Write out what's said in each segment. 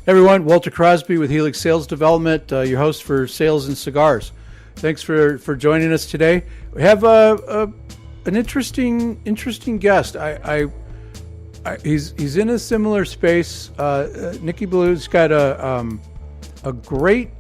Everyone, Walter Crosby with Helix Sales Development, your host for Sales and Cigars. Thanks for joining us today. We have an interesting guest. He's in a similar space. Nicky Billou's got a great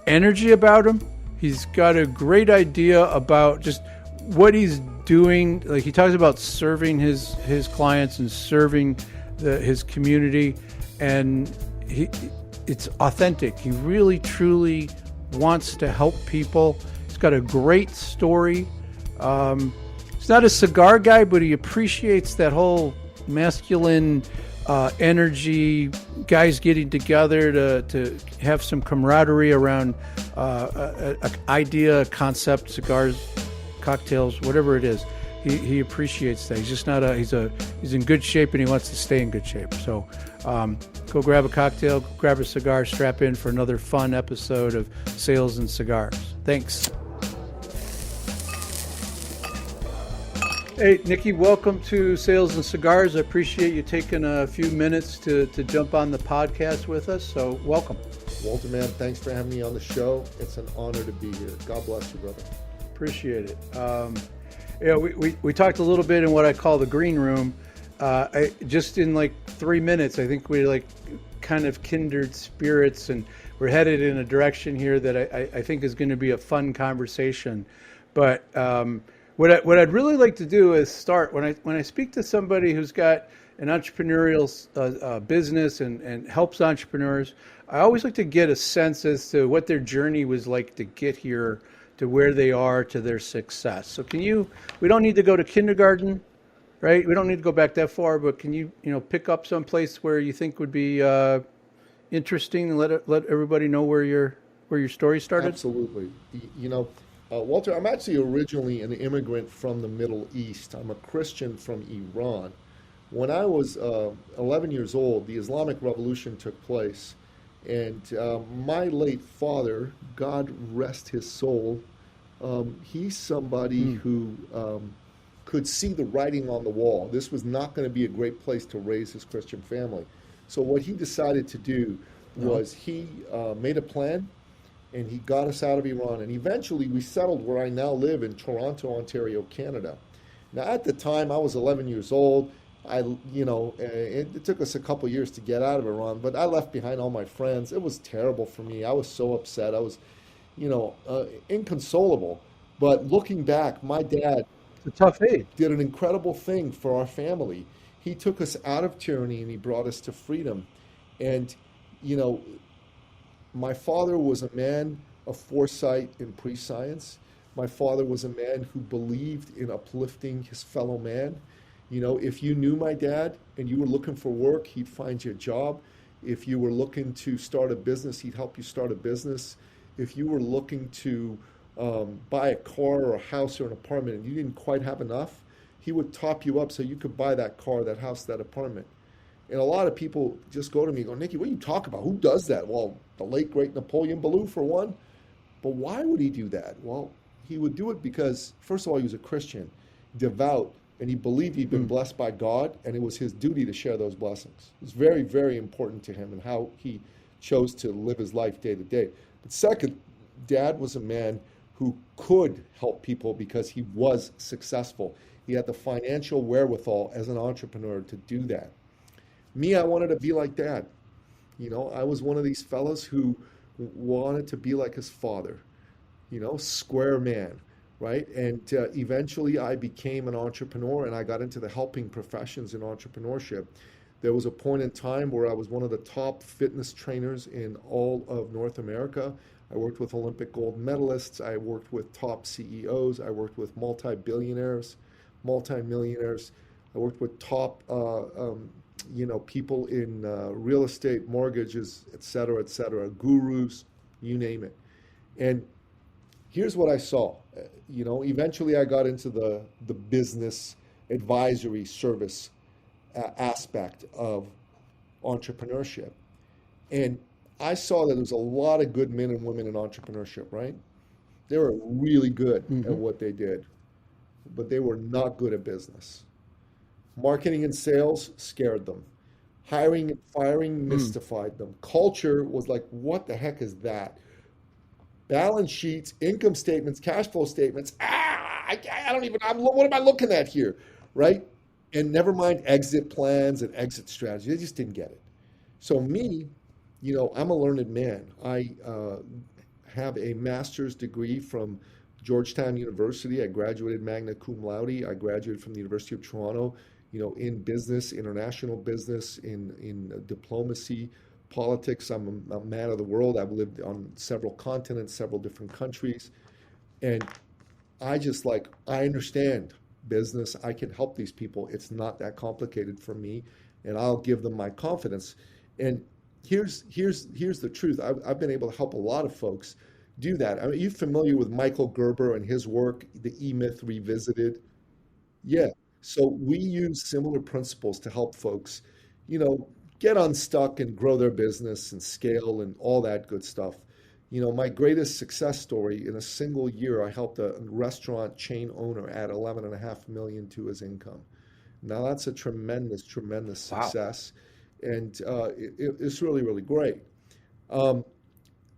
energy about him. He's got a great idea about just what he's doing. Like, he talks about serving his clients and serving his community, and it's authentic. He really truly wants to help people. He's got a great story. He's not a cigar guy, but he appreciates that whole masculine energy, guys getting together to have some camaraderie around an idea, a concept, cigars, cocktails, whatever it is. He appreciates that. He's just not he's in good shape, and he wants to stay in good shape. So go grab a cocktail, grab a cigar, strap in for another fun episode of Sales and Cigars. Thanks. Hey, Nicky, welcome to Sales and Cigars. I appreciate you taking a few minutes to jump on the podcast with us. So welcome. Walter, man, thanks for having me on the show. It's an honor to be here. God bless you, brother. Appreciate it. We talked a little bit in what I call the green room. Just in like 3 minutes, I think we kind of kindred spirits, and we're headed in a direction here that I think is going to be a fun conversation. But what I'd really like to do is start when I speak to somebody who's got an entrepreneurial business and helps entrepreneurs. I always like to get a sense as to what their journey was like to get here, to where they are, to their success. So we don't need to go to kindergarten, right? We don't need to go back that far, but can you pick up some place where you think would be interesting and let everybody know where your story started? Absolutely. Walter, I'm actually originally an immigrant from the Middle East. I'm a Christian from Iran. When I was 11 years old, the Islamic Revolution took place. And my late father, God rest his soul, he's somebody who could see the writing on the wall. This was not going to be a great place to raise his Christian family. So what he decided to do was he made a plan, and he got us out of Iran. And eventually we settled where I now live in Toronto, Ontario, Canada. Now, at the time, I was 11 years old. It took us a couple years to get out of Iran, but I left behind all my friends. It was terrible for me. I was so upset. I was, inconsolable. But looking back, my dad It's a tough age. did an incredible thing for our family. He took us out of tyranny and he brought us to freedom. And, my father was a man of foresight and prescience. My father was a man who believed in uplifting his fellow man. If you knew my dad and you were looking for work, he'd find you a job. If you were looking to start a business, he'd help you start a business. If you were looking to buy a car or a house or an apartment and you didn't quite have enough, he would top you up so you could buy that car, that house, that apartment. And a lot of people just go to me and go, Nicky, what are you talking about? Who does that? Well, the late, great Napoleon Billou, for one. But why would he do that? Well, he would do it because, first of all, he was a Christian, devout, and he believed he'd been blessed by God, and it was his duty to share those blessings. It was very, very important to him and how he chose to live his life day to day. But second, Dad was a man who could help people because he was successful. He had the financial wherewithal as an entrepreneur to do that. Me, I wanted to be like Dad. I was one of these fellas who wanted to be like his father, square man. Right? And eventually I became an entrepreneur and I got into the helping professions in entrepreneurship. There was a point in time where I was one of the top fitness trainers in all of North America. I worked with Olympic gold medalists. I worked with top CEOs. I worked with multi-billionaires, multi-millionaires. I worked with top, people in real estate, mortgages, et cetera, gurus, you name it. And here's what I saw. Eventually I got into the business advisory service aspect of entrepreneurship. And I saw that there was a lot of good men and women in entrepreneurship, right? They were really good at what they did, but they were not good at business. Marketing and sales scared them. Hiring and firing mystified them. Culture was like, what the heck is that? Balance sheets, income statements, cash flow statements. I don't even, what am I looking at here? Right? And never mind exit plans and exit strategy. They just didn't get it. So me, I'm a learned man. I have a master's degree from Georgetown University. I graduated magna cum laude. I graduated from the University of Toronto, in business, international business, in diplomacy, politics. I'm a man of the world. I've lived on several continents, several different countries. And I understand business. I can help these people. It's not that complicated for me. And I'll give them my confidence. And here's the truth. I've been able to help a lot of folks do that. I mean, are you familiar with Michael Gerber and his work, The E-Myth Revisited? Yeah. So we use similar principles to help folks, get unstuck and grow their business and scale and all that good stuff. My greatest success story, in a single year, I helped a restaurant chain owner add 11.5 million to his income. Now that's a tremendous success. Wow. And it's really, really great.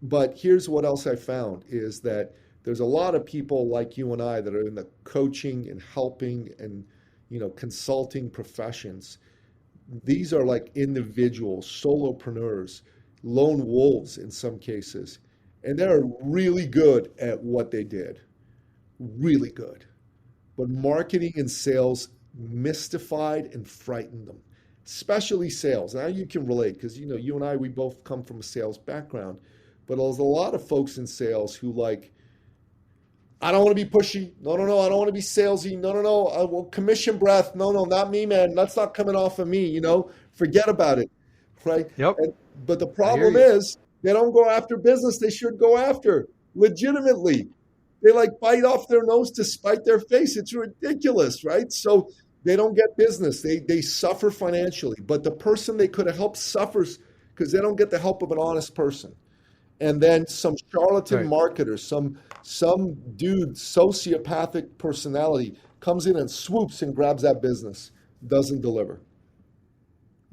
But here's what else I found is that there's a lot of people like you and I that are in the coaching and helping and, consulting professions. These are like individuals, solopreneurs, lone wolves in some cases. And they're really good at what they did. Really good. But marketing and sales mystified and frightened them, especially sales. Now you can relate because, you and I, we both come from a sales background. But there's a lot of folks in sales who I don't want to be pushy. No, I don't want to be salesy. No. I want commission breath. No, not me, man. That's not coming off of me. Forget about it, right? Yep. But the problem is they don't go after business they should go after legitimately. They bite off their nose to spite their face. It's ridiculous, right? So they don't get business. They suffer financially. But the person they could have helped suffers because they don't get the help of an honest person. And then some charlatan marketer, some dude, sociopathic personality comes in and swoops and grabs that business, doesn't deliver.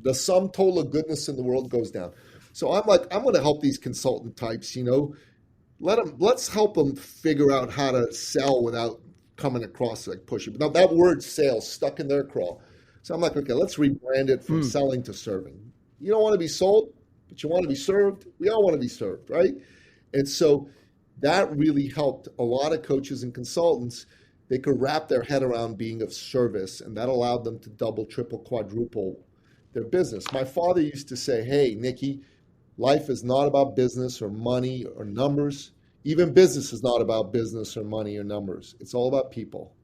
The sum total of goodness in the world goes down. So I'm going to help these consultant types, let's help them figure out how to sell without coming across pushy. Now that word sales stuck in their craw. So I'm like, okay, let's rebrand it from selling to serving. You don't want to be sold, but you want to be served. We all want to be served, right? And so that really helped a lot of coaches and consultants. They could wrap their head around being of service, and that allowed them to double, triple, quadruple their business. My father used to say, hey, Nicky, life is not about business or money or numbers. Even business is not about business or money or numbers. It's all about people.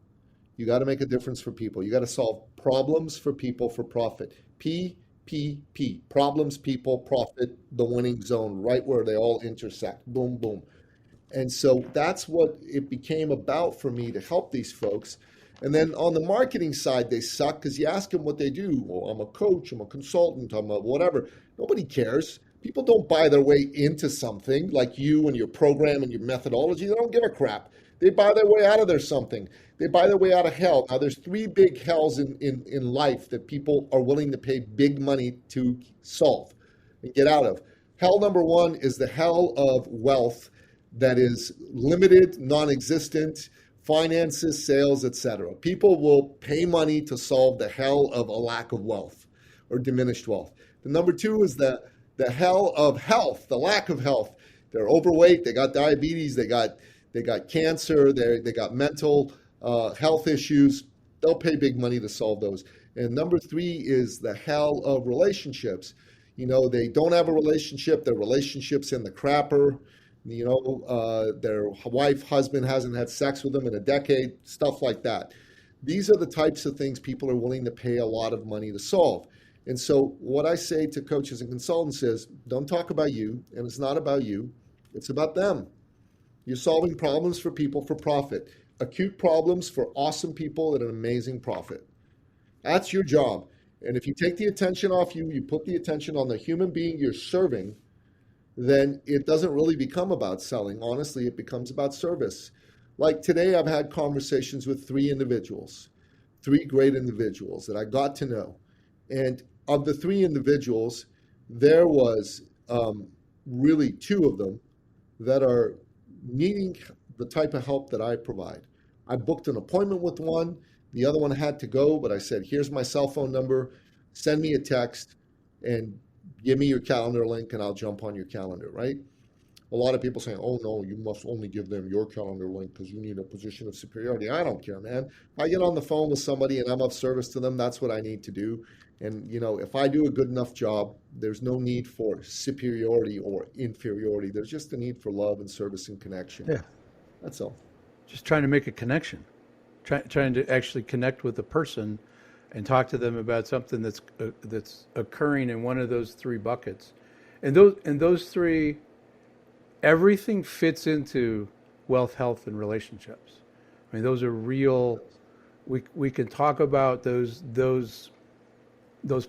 You got to make a difference for people. You got to solve problems for people for profit. PPP, problems, people, profit, the winning zone, right where they all intersect. Boom, boom. And so that's what it became about for me to help these folks. And then on the marketing side, they suck because you ask them what they do. Well, I'm a coach, I'm a consultant, I'm a whatever. Nobody cares. People don't buy their way into something like you and your program and your methodology. They don't give a crap. They buy their way out of their something. They buy their way out of hell. Now, there's three big hells in life that people are willing to pay big money to solve and get out of. Hell number one is the hell of wealth that is limited, non-existent, finances, sales, etc. People will pay money to solve the hell of a lack of wealth or diminished wealth. The number two is the hell of health, the lack of health. They're overweight, they got diabetes, they got cancer, they got mental health issues. They'll pay big money to solve those. And number three is the hell of relationships. They don't have a relationship, their relationship's in the crapper. Their wife, husband hasn't had sex with them in a decade, stuff like that. These are the types of things people are willing to pay a lot of money to solve. And so what I say to coaches and consultants is, don't talk about you, and it's not about you, it's about them. You're solving problems for people for profit. Acute problems for awesome people at an amazing profit. That's your job. And if you take the attention off you, you put the attention on the human being you're serving, then it doesn't really become about selling. Honestly, it becomes about service. Like today, I've had conversations with three great individuals that I got to know. And of the three individuals, there was really two of them that are needing the type of help that I provide. I booked an appointment with one. The other one had to go, but I said, here's my cell phone number. Send me a text and give me your calendar link and I'll jump on your calendar, right? A lot of people saying, oh no, you must only give them your calendar link because you need a position of superiority. I don't care, man. If I get on the phone with somebody and I'm of service to them, that's what I need to do. And if I do a good enough job, there's no need for superiority or inferiority. There's just a need for love and service and connection. Yeah. That's all. Just trying to make a connection, trying to actually connect with the person and talk to them about something that's occurring in one of those three buckets. And those three, everything fits into wealth, health, and relationships. I mean, those are real. We can talk about those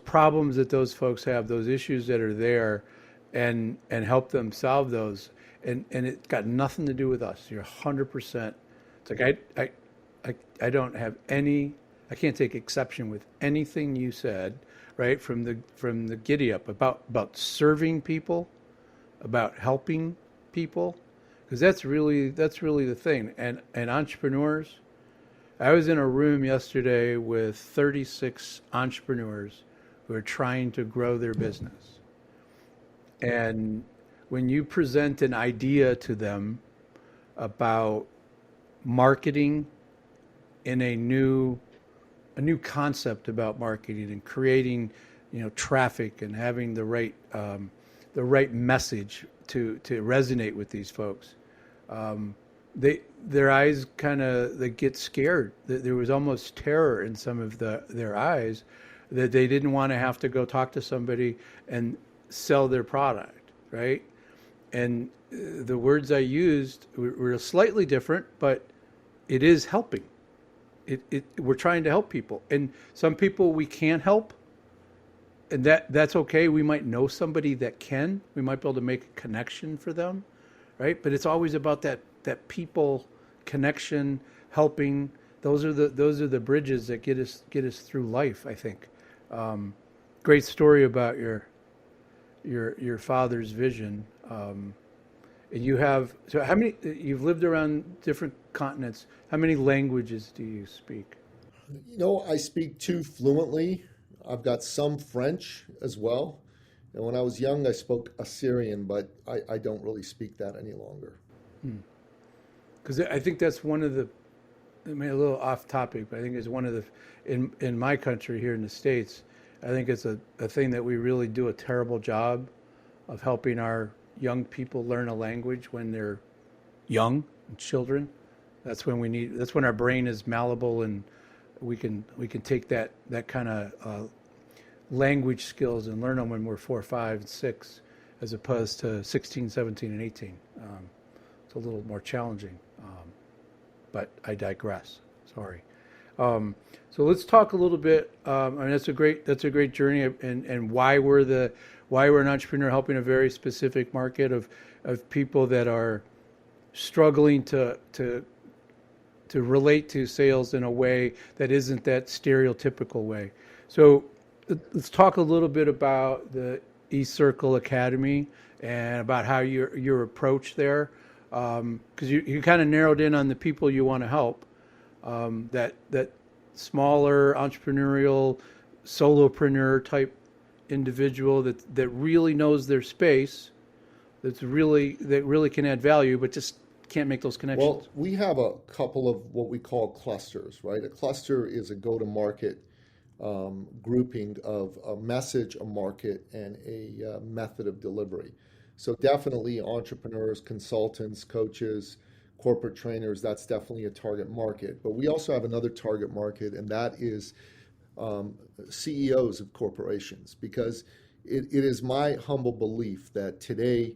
problems that those folks have, those issues that are there, and help them solve those. And it's got nothing to do with us. You're 100%. It's like I don't have any. I can't take exception with anything you said, right? From the giddy up about serving people, about helping people, because that's really the thing. And entrepreneurs. I was in a room yesterday with 36 entrepreneurs who are trying to grow their business. And when you present an idea to them about marketing in a new concept about marketing and creating, traffic and having the right message to resonate with these folks, their eyes they get scared. There was almost terror in some of their eyes that they didn't want to have to go talk to somebody and sell their product, right? And the words I used were slightly different, but it is helping. We're trying to help people, and some people we can't help, and that's okay. We might know somebody that can. We might be able to make a connection for them, right? But it's always about that people connection, helping. Those are the bridges that get us through life, I think. Great story about your father's vision. And how many, you've lived around different continents. How many languages do you speak? I speak two fluently. I've got some French as well. And when I was young, I spoke Assyrian, but I don't really speak that any longer. Because I think that's one of a little off topic, but I think it's one of in my country here in the States, I think it's a thing that we really do a terrible job of helping our young people learn a language when they're young and children. That's when our brain is malleable and we can take that kind of language skills and learn them when we're 4, 5, 6, as opposed to 16, 17, and 18. It's a little more challenging, but I digress. Sorry. So let's talk a little bit. That's a great journey, and why we're an entrepreneur helping a very specific market of people that are struggling to relate to sales in a way that isn't that stereotypical way. So let's talk a little bit about the eCircle Academy and about how your approach there, because you kind of narrowed in on the people you want to help, that smaller entrepreneurial solopreneur type individual that really knows their space, that really can add value, but just can't make those connections. Well, we have a couple of what we call clusters, right? A cluster is a go-to-market grouping of a message, a market, and a method of delivery. So definitely entrepreneurs, consultants, coaches, corporate trainers, that's definitely a target market. But we also have another target market, and that is CEOs of corporations, because it is my humble belief that today,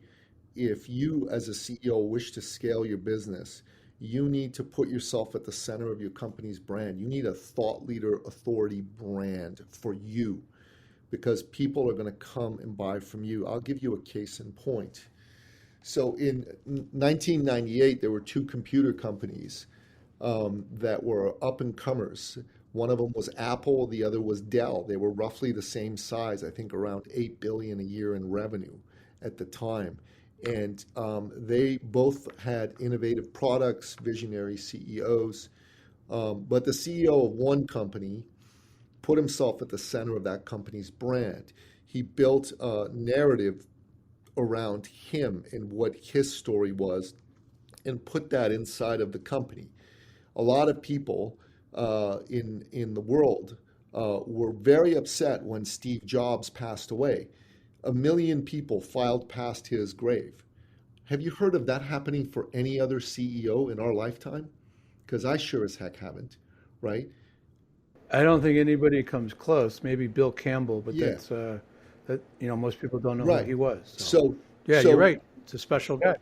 if you as a CEO wish to scale your business, you need to put yourself at the center of your company's brand. You need a thought leader, authority brand for you, because people are going to come and buy from you. I'll give you a case in point. So in 1998, there were two computer companies that were up and comers. One of them was Apple, the other was Dell. They were roughly the same size, I think around 8 billion a year in revenue at the time. And they both had innovative products, visionary CEOs. But the CEO of one company put himself at the center of that company's brand. He built a narrative around him and what his story was and put that inside of the company. A lot of people in the world were very upset when Steve Jobs passed away. 1 million people filed past his grave. Have you heard of that happening for any other CEO in our lifetime? Because I sure as heck haven't, right? I don't think anybody comes close. Maybe Bill Campbell, but Yeah, that most people don't know who right. he was. So So, yeah, you're so right. It's a special guy.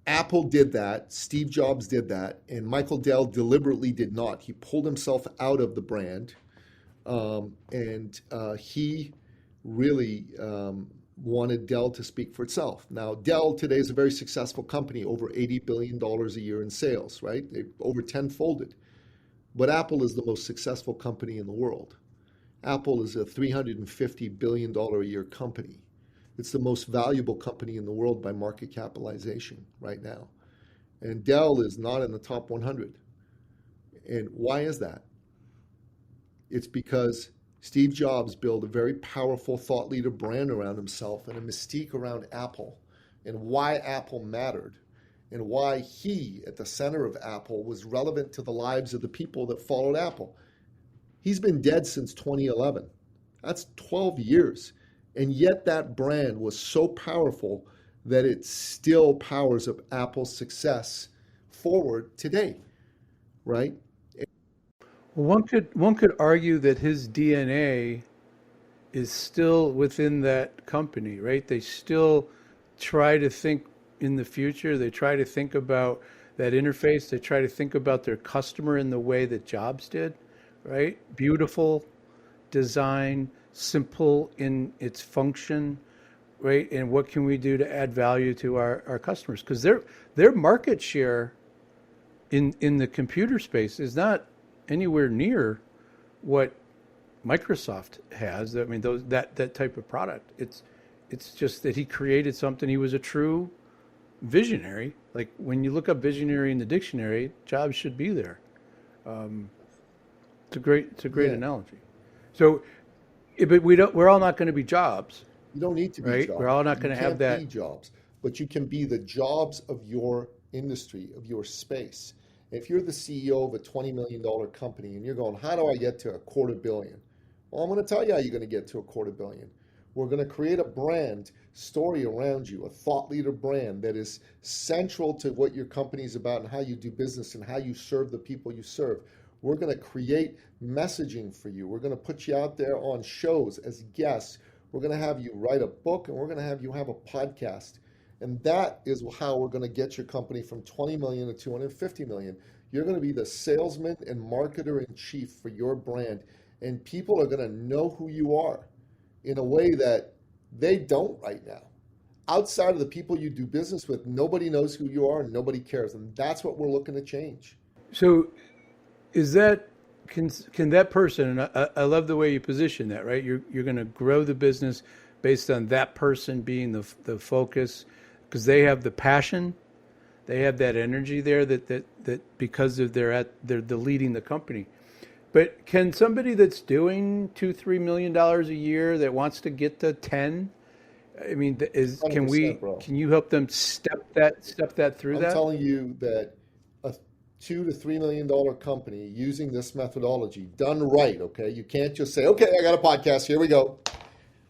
Apple did that, Steve Jobs did that, and Michael Dell deliberately did not. He pulled himself out of the brand, and he really wanted Dell to speak for itself. Now, Dell today is a very successful company, over $80 billion a year in sales, right? They over tenfolded. But Apple is the most successful company in the world. Apple is a $350 billion a year company. It's the most valuable company in the world by market capitalization right now. And Dell is not in the top 100. And why is that? It's because Steve Jobs built a very powerful thought leader brand around himself and a mystique around Apple and why Apple mattered and why he, at the center of Apple, was relevant to the lives of the people that followed Apple. He's been dead since 2011. That's 12 years. And yet that brand was so powerful that it still powers up Apple's success forward today, right? Well, one could argue that his DNA is still within that company, right? They still try to think in the future. They try to think about that interface. They try to think about their customer in the way that Jobs did, right? Beautiful design, simple in its function, right? And what can we do to add value to our customers? Because their market share in the computer space is not anywhere near what Microsoft has. I mean, that type of product. It's just that he created something. He was a true visionary. Like when you look up visionary in the dictionary, Jobs should be there. Um, it's a great Yeah, analogy. So, but we're all not going to be Jobs, you don't need to be right? We're all Jobs. not You going to have can't be that. Jobs, but you can be the Jobs of your industry, of your space. If you're the CEO of a $20 million company and you're going, how do I get to a quarter billion? Well, I'm going to tell you how you're going to get to a quarter billion. We're going to create a brand story around you, a thought leader brand that is central to what your company is about and how you do business and how you serve the people you serve. We're going to create messaging for you. We're going to put you out there on shows as guests. We're going to have you write a book and we're going to have you have a podcast. And that is how we're going to get your company from 20 million to 250 million. You're going to be the salesman and marketer in chief for your brand. And people are going to know who you are in a way that they don't right now. Outside of the people you do business with, nobody knows who you are and nobody cares. And that's what we're looking to change. So, is that can that person? And I love the way you position that. Right, you're going to grow the business based on that person being the focus because they have the passion, they have that energy there that because of they're the leading the company. But can somebody that's doing $2-3 million a year that wants to get to 10? I mean, $100, bro. can you help them step that through I'm that? telling you that a $2 to $3 million company using this methodology done right, okay? You can't just say, okay, I got a podcast, here we go.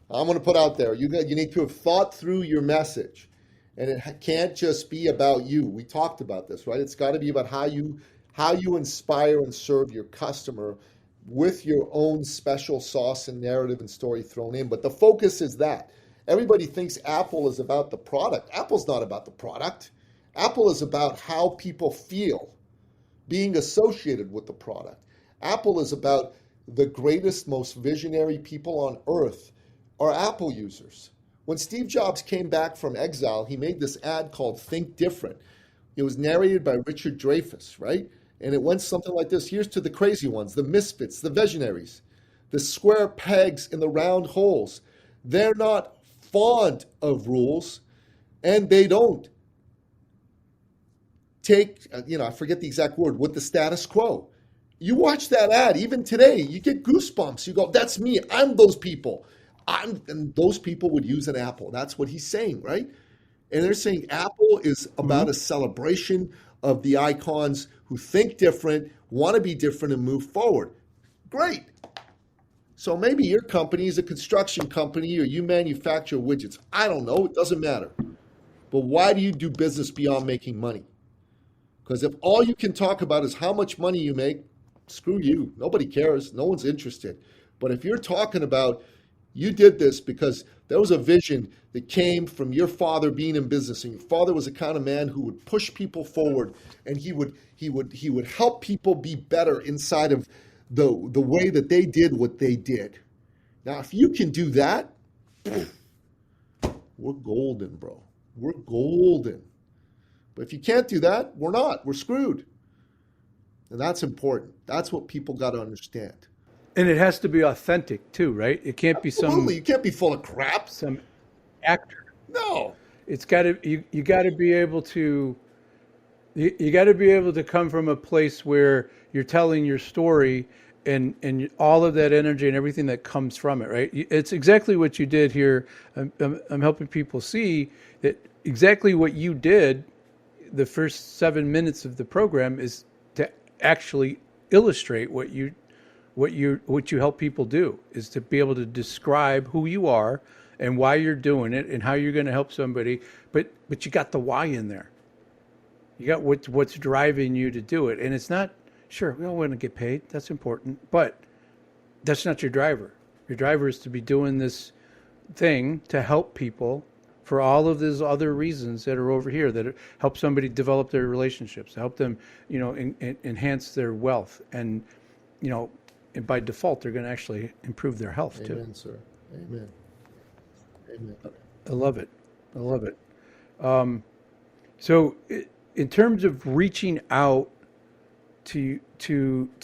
I'm going to put out there. You need to have thought through your message. And it can't just be about you. We talked about this, right? It's got to be about how you inspire and serve your customer with your own special sauce and narrative and story thrown in. But the focus is that. Everybody thinks Apple is about the product. Apple's not about the product. Apple is about how people feel being associated with the product. Apple is about the greatest, most visionary people on earth are Apple users. When Steve Jobs came back from exile, he made this ad called Think Different. It was narrated by Richard Dreyfuss, right? And it went something like this. Here's to the crazy ones, the misfits, the visionaries, the square pegs in the round holes. They're not fond of rules, and they don't take, I forget the exact word, with the status quo. You watch that ad, even today, you get goosebumps. You go, that's me. I'm those people. And those people would use an apple. That's what he's saying, right? And they're saying Apple is about a celebration of the icons who think different, want to be different, and move forward. Great. So maybe your company is a construction company or you manufacture widgets. I don't know. It doesn't matter. But why do you do business beyond making money? Because if all you can talk about is how much money you make, screw you. Nobody cares. No one's interested. But if you're talking about you did this because there was a vision that came from your father being in business, and your father was the kind of man who would push people forward, and he would help people be better inside of the way that they did what they did. Now, if you can do that, we're golden, bro. We're golden. But if you can't do that, we're not. We're screwed. And that's important. That's what people got to understand. And it has to be authentic too, right? It can't be Absolutely. You can't be full of crap. some actor. No. It's got to you got to be able to you got to be able to come from a place where you're telling your story and all of that energy and everything that comes from it, right? It's exactly what you did here. I'm helping people see that exactly what you did the first 7 minutes of the program is to actually illustrate what you help people do, is to be able to describe who you are and why you're doing it and how you're going to help somebody, but you got the why in there. You got what's driving you to do it. And it's not, sure, we all want to get paid, that's important, but that's not your driver. Your driver is to be doing this thing to help people for all of these other reasons that are over here, that help somebody develop their relationships, help them, enhance their wealth, and and by default, they're going to actually improve their health too. Amen, sir. Amen. Amen. I love it. I love it. So, in terms of reaching out to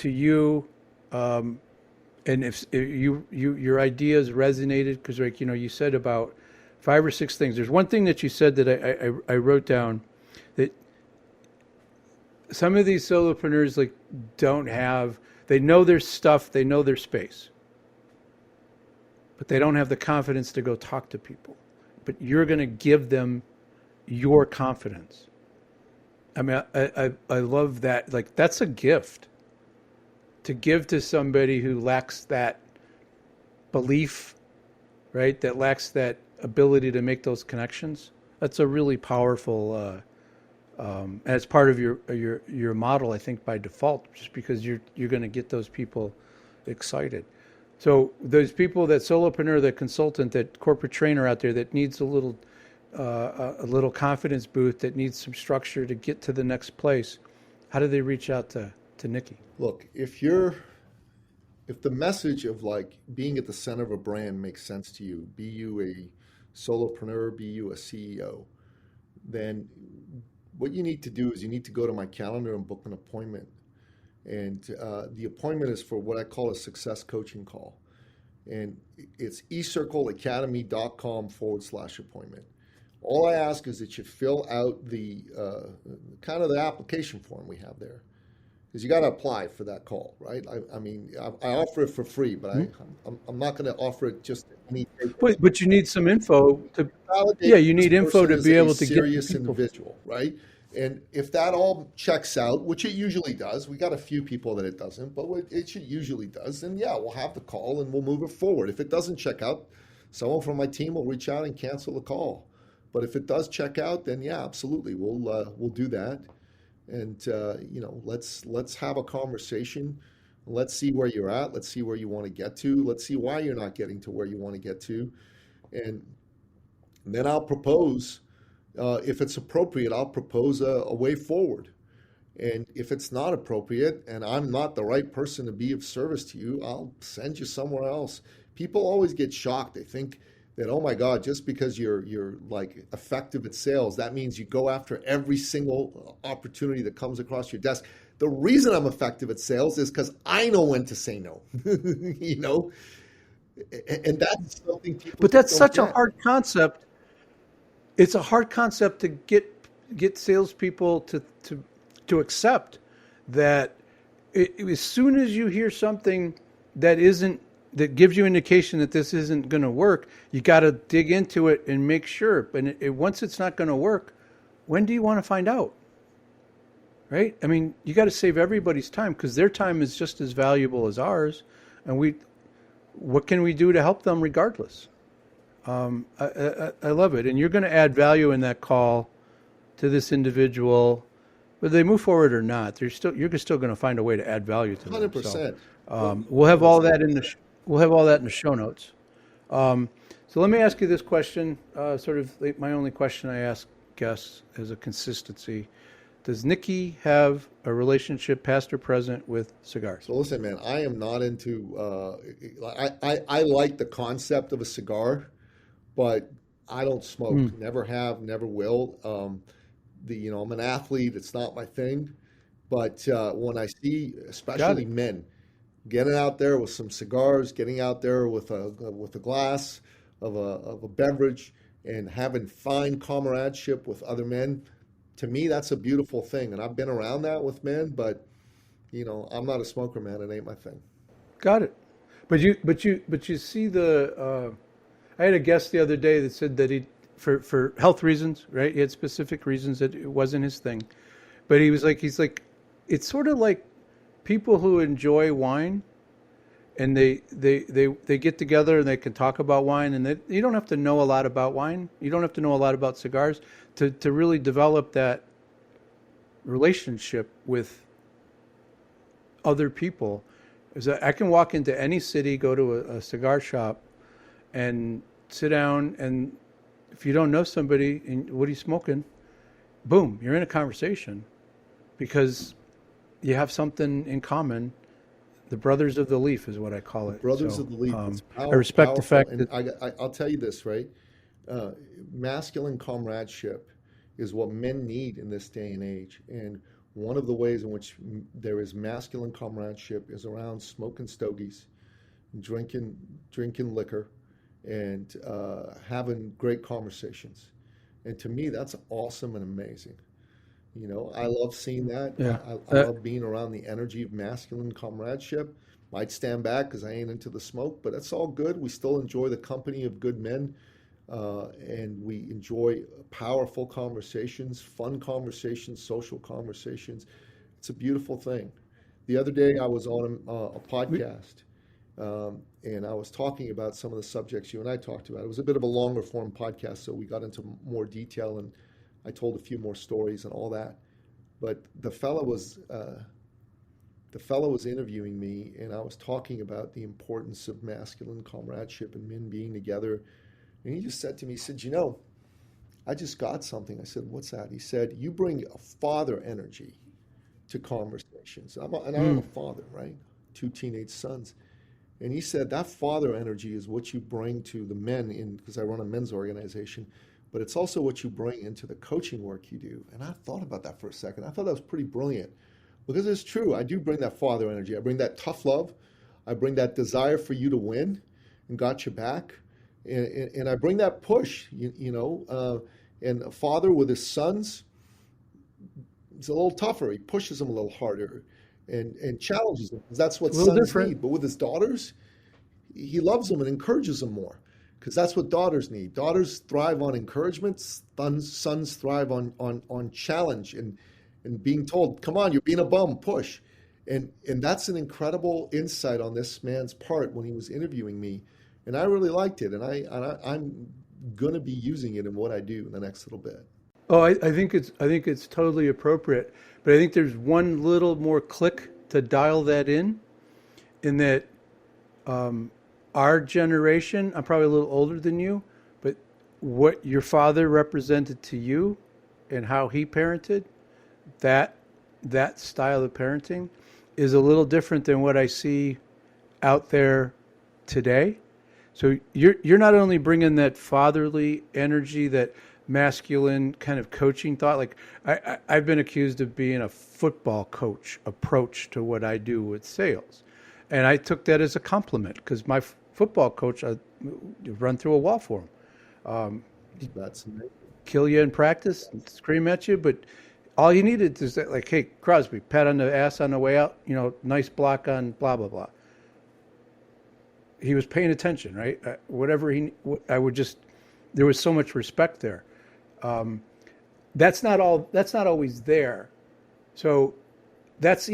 you, and if your ideas resonated, because you said about 5 or 6 things. There's one thing that you said that I wrote down, that some of these solopreneurs don't have. They know their stuff, they know their space, but they don't have the confidence to go talk to people. But you're going to give them your confidence. I mean, I love that. That's a gift to give to somebody who lacks that belief, right? That lacks that ability to make those connections. That's a really powerful. And it's part of your model, I think, by default, just because you're going to get those people excited. So those people, that solopreneur, that consultant, that corporate trainer out there that needs a little confidence boost, that needs some structure to get to the next place, how do they reach out to Nicky? Look, if the message of being at the center of a brand makes sense to you, be you a solopreneur, be you a CEO, then what you need to do is you need to go to my calendar and book an appointment. And the appointment is for what I call a success coaching call. And it's eCircleacademy.com/appointment. All I ask is that you fill out the kind of the application form we have there. Because you got to apply for that call, right? I mean, I offer it for free, but I'm not going to offer it just any. But you need some info to validate. Yeah, you need info to be able to get serious individual, right? And if that all checks out, which it usually does, we got a few people that it doesn't, but it usually does, then yeah, we'll have the call and we'll move it forward. If it doesn't check out, someone from my team will reach out and cancel the call. But if it does check out, then yeah, absolutely, we'll do that. And let's have a conversation. Let's see where you're at. Let's see where you want to get to. Let's see why you're not getting to where you want to get to. And then I'll propose, if it's appropriate, I'll propose a way forward. And if it's not appropriate and I'm not the right person to be of service to you, I'll send you somewhere else. People always get shocked. They think that, oh my God, just because you're effective at sales, that means you go after every single opportunity that comes across your desk. The reason I'm effective at sales is because I know when to say no. You know, and that's something people But just that's don't such a get. hard concept. It's a hard concept to get salespeople to accept that as soon as you hear something that isn't that gives you indication that this isn't going to work, you got to dig into it and make sure. And once it's not going to work, when do you want to find out? Right? I mean, you got to save everybody's time because their time is just as valuable as ours, and what can we do to help them regardless? I love it, and you're going to add value in that call to this individual, whether they move forward or not. You're still going to find a way to add value to them. So 100%. Well, we'll have all that that's we'll have all that in the show notes. So let me ask you this question, sort of my only question I ask guests as a consistency. Does Nicky have a relationship, past or present, with cigars? so. Listen, man, I am not into. I like the concept of a cigar, but I don't smoke. Never have, never will. I'm an athlete. It's not my thing. But when I see, Got especially it. men, getting out there with some cigars, getting out there with a glass of a beverage, and having fine comradeship with other men, to me, that's a beautiful thing. And I've been around that with men, but I'm not a smoker, man. It ain't my thing. Got it. But you see I had a guest the other day that said that for health reasons, right? He had specific reasons that it wasn't his thing. But he's like, it's sort of like people who enjoy wine and they get together and they can talk about wine and you don't have to know a lot about wine. You don't have to know a lot about cigars to really develop that relationship with other people. Is that I can walk into any city, go to a cigar shop and sit down, and if you don't know somebody and what are you smoking, boom, you're in a conversation because you have something in common. The brothers of the leaf is what I call it. Brothers So of the Leaf. It's I respect the powerful, fact and that I'll tell you this, right? Masculine comradeship is what men need in this day and age, and one of the ways in which there is masculine comradeship is around smoking stogies, drinking liquor, and having great conversations. And to me, that's awesome and amazing. I love seeing that. yeah, I love being around the energy of masculine comradeship. Might stand back because I ain't into the smoke, but that's all good. We still enjoy the company of good men, and we enjoy powerful conversations, fun conversations, social conversations. It's a beautiful thing. The other day, I was on a we, podcast, and I was talking about some of the subjects you and I talked about. It was a bit of a longer form podcast, so we got into more detail, and I told a few more stories and all that. But the fellow was interviewing me, and I was talking about the importance of masculine comradeship and men being together. And he just said to me, he said, I just got something. I said, what's that? He said, you bring a father energy to conversations. And I am a mm, father, right? Two teenage sons. And he said, that father energy is what you bring to the men because I run a men's organization, but it's also what you bring into the coaching work you do. And I thought about that for a second. I thought that was pretty brilliant because it's true. I do bring that father energy. I bring that tough love. I bring that desire for you to win and got your back. And I bring that push, and a father with his sons, it's a little tougher. He pushes them a little harder and challenges them because that's what a little sons different. need. But with his daughters, he loves them and encourages them more because that's what daughters need. Daughters thrive on encouragement. Sons thrive on challenge and being told, come on, you're being a bum, push. And that's an incredible insight on this man's part when he was interviewing me. And I really liked it. And I'm going to be using it in what I do in the next little bit. Oh, I think it's totally appropriate, but I think there's one little more click to dial that in that um, our generation. I'm probably a little older than you, but what your father represented to you and how he parented, that that style of parenting is a little different than what I see out there today. So you're not only bringing that fatherly energy, that masculine kind of coaching thought. Like I've been accused of being a football coach approach to what I do with sales. And I took that as a compliment because my football coach, I run through a wall for him. That's amazing. Kill you in practice, scream at you, but all you needed is that, like, hey, Crosby, pat on the ass on the way out, nice block on blah, blah, blah. He was paying attention, right? There was so much respect there. That's not always there. So that's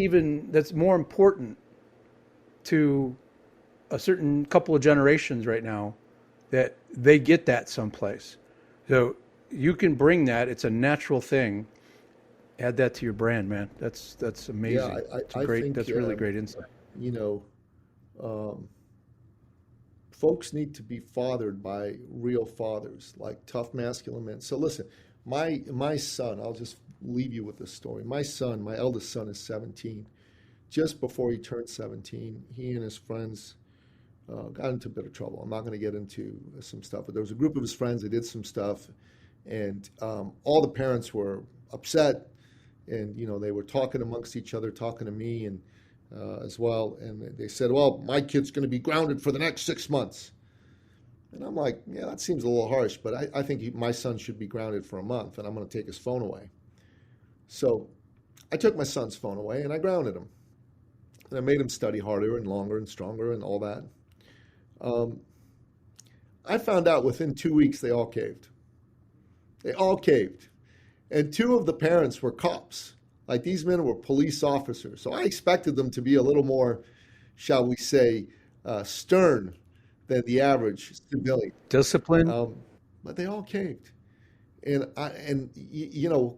more important to a certain couple of generations right now, that they get that someplace. So you can bring that. It's a natural thing. Add that to your brand, man. That's amazing. Yeah, I think that's really great insight. Folks need to be fathered by real fathers, like tough masculine men. So listen, my son, I'll just leave you with this story. My eldest son is 17. Just before he turned 17, he and his friends got into a bit of trouble. I'm not going to get into some stuff, but there was a group of his friends that did some stuff, and all the parents were upset, and they were talking amongst each other, talking to me and as well, and they said, well, my kid's going to be grounded for the next 6 months. And I'm like, yeah, that seems a little harsh, but I think my son should be grounded for a month, and I'm going to take his phone away. So I took my son's phone away, and I grounded him. And I made him study harder and longer and stronger and all that. I found out within 2 weeks they all caved. They all caved. And two of the parents were cops. Like, these men were police officers. So I expected them to be a little more, shall we say, stern than the average civilian. Discipline. But they all caved. And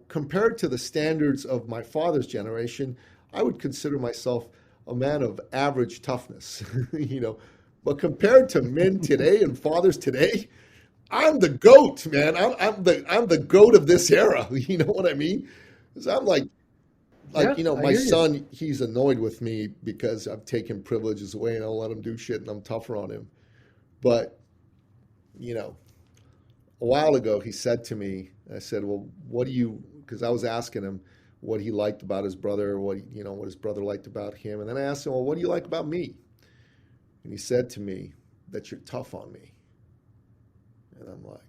compared to the standards of my father's generation, I would consider myself a man of average toughness, But compared to men today and fathers today, I'm the GOAT, man. I'm the GOAT of this era. You know what I mean? Because I'm my son, he's annoyed with me because I've taken privileges away and I'll let him do shit and I'm tougher on him. But, a while ago he said to me, I said, well, because I was asking him what he liked about his brother, what his brother liked about him. And then I asked him, well, what do you like about me? And he said to me, that you're tough on me. And I'm like,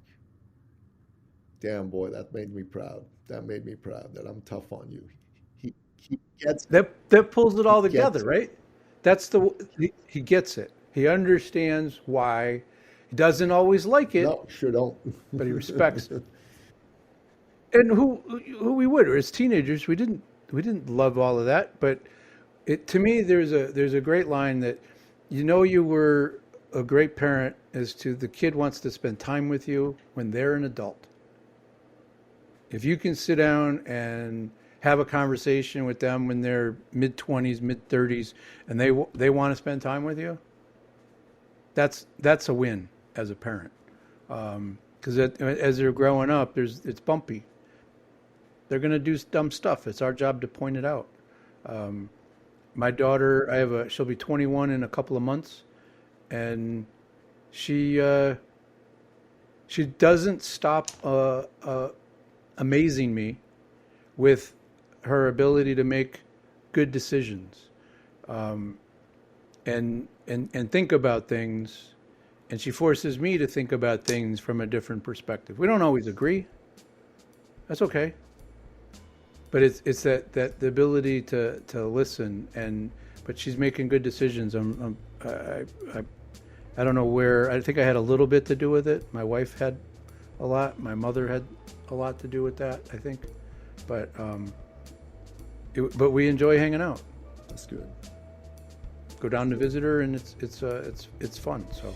damn, boy, that made me proud. That made me proud that I'm tough on you. He gets that pulls it all together, right? He gets it. He understands why. He doesn't always like it. No, sure don't. But he respects it. And who we would, or as teenagers, we didn't love all of that. But to me, there's a great line that, you were a great parent as to the kid wants to spend time with you when they're an adult. If you can sit down and have a conversation with them when they're mid-20s, mid-30s, and they want to spend time with you, that's a win as a parent. Because as they're growing up, it's bumpy. They're going to do dumb stuff. It's our job to point it out. My daughter, she'll be 21 in a couple of months, and she doesn't stop amazing me with her ability to make good decisions, and think about things, and she forces me to think about things from a different perspective. We don't always agree. That's okay. But it's that the ability to listen, but she's making good decisions. I don't know where. I think I had a little bit to do with it. My wife had a lot. My mother had a lot to do with that, I think. But but we enjoy hanging out. That's good. Go down to visit her, and it's fun. So,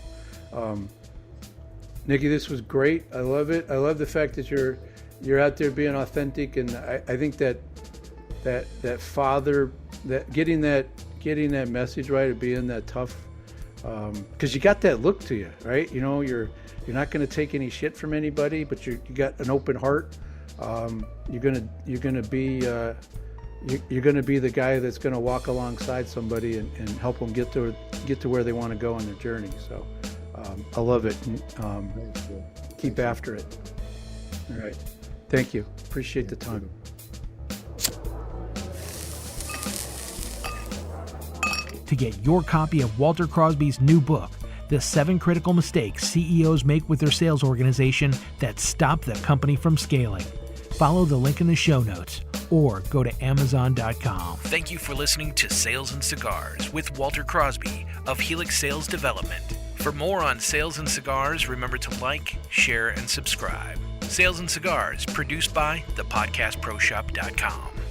Nicky, this was great. I love it. I love the fact that you're out there being authentic, and I think that father, that getting that message right of being that tough, because you got that look to you, right? You're not going to take any shit from anybody, but you got an open heart. You're gonna be the guy that's going to walk alongside somebody and help them get to where they want to go on their journey. So I love it. Keep after it. All right. Thank you. Appreciate the time. To get your copy of Walter Crosbys' new book, The 7 Critical Mistakes CEOs Make with Their Sales Organization That Stop the Company from Scaling, follow the link in the show notes or go to Amazon.com. Thank you for listening to Sales and Cigars with Walter Crosby of Helix Sales Development. For more on Sales and Cigars, remember to like, share, and subscribe. Sales and Cigars, produced by thepodcastproshop.com.